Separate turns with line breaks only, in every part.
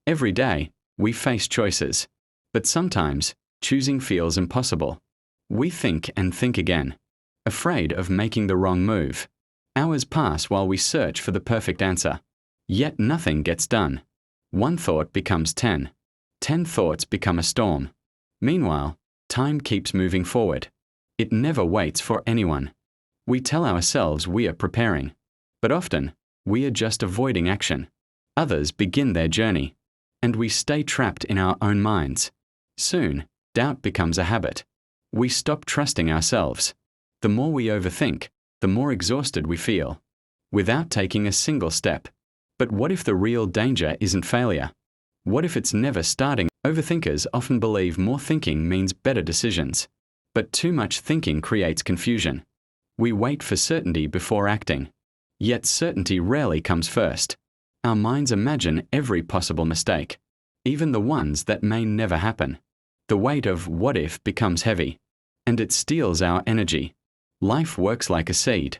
Every day, we face choices. But sometimes, choosing feels impossible. We think and think again, afraid of making the wrong move. Hours pass while we search for the perfect answer. Yet nothing gets done. One thought becomes 10. 10 thoughts become a storm. Meanwhile, time keeps moving forward. It never waits for anyone. We tell ourselves we are preparing, but often, we are just avoiding action. Others begin their journey, and we stay trapped in our own minds. Soon, doubt becomes a habit. We stop trusting ourselves. The more we overthink, the more exhausted we feel, without taking a single step. But what if the real danger isn't failure? What if it's never starting? Overthinkers often believe more thinking means better decisions. But too much thinking creates confusion. We wait for certainty before acting. Yet certainty rarely comes first. Our minds imagine every possible mistake, even the ones that may never happen. The weight of what if becomes heavy, and it steals our energy. Life works like a seed.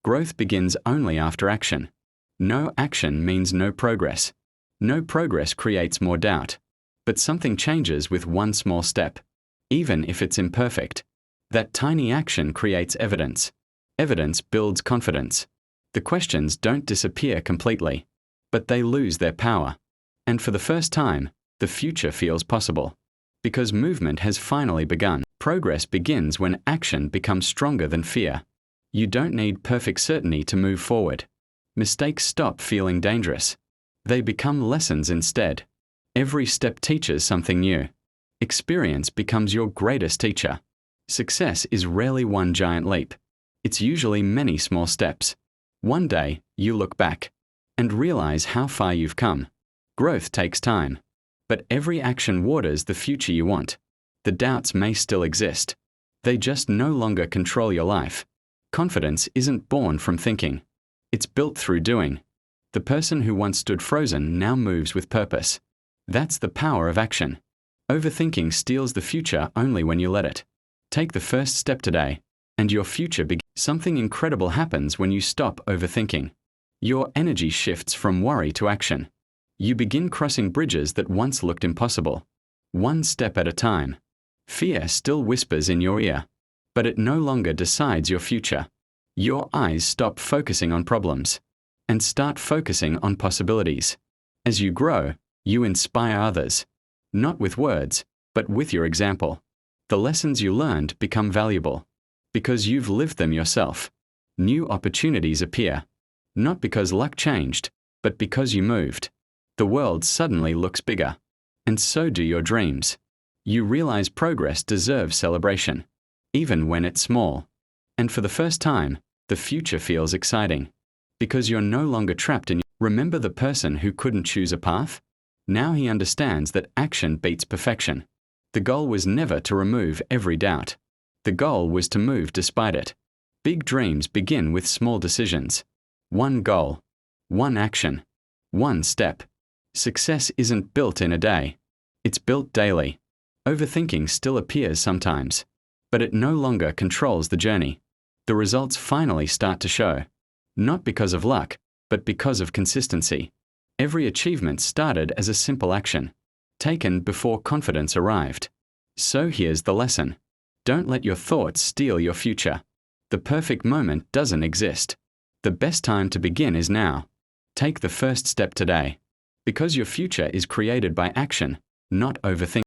Growth begins only after action. No action means no progress. No progress creates more doubt. But something changes with one small step. Even if it's imperfect, that tiny action creates evidence. Evidence builds confidence. The questions don't disappear completely, but they lose their power. And for the first time, the future feels possible. Because movement has finally begun. Progress begins when action becomes stronger than fear. You don't need perfect certainty to move forward. Mistakes stop feeling dangerous. They become lessons instead. Every step teaches something new. Experience becomes your greatest teacher. Success is rarely one giant leap. It's usually many small steps. One day, you look back and realize how far you've come. Growth takes time, but every action waters the future you want. The doubts may still exist. They just no longer control your life. Confidence isn't born from thinking. It's built through doing. The person who once stood frozen now moves with purpose. That's the power of action. Overthinking steals the future only when you let it. Take the first step today, and your future begins. Something incredible happens when you stop overthinking. Your energy shifts from worry to action. You begin crossing bridges that once looked impossible. One step at a time. Fear still whispers in your ear, but it no longer decides your future. Your eyes stop focusing on problems and start focusing on possibilities. As you grow, you inspire others, not with words, but with your example. The lessons you learned become valuable because you've lived them yourself. New opportunities appear, not because luck changed, but because you moved. The world suddenly looks bigger, and so do your dreams. You realize progress deserves celebration, even when it's small. And for the first time, the future feels exciting, because you're no longer trapped in. Remember the person who couldn't choose a path? Now he understands that action beats perfection. The goal was never to remove every doubt. The goal was to move despite it. Big dreams begin with small decisions. One goal, one action, one step. Success isn't built in a day. It's built daily. Overthinking still appears sometimes, but it no longer controls the journey. The results finally start to show, not because of luck, but because of consistency. Every achievement started as a simple action, taken before confidence arrived. So here's the lesson. Don't let your thoughts steal your future. The perfect moment doesn't exist. The best time to begin is now. Take the first step today, because your future is created by action, not overthinking.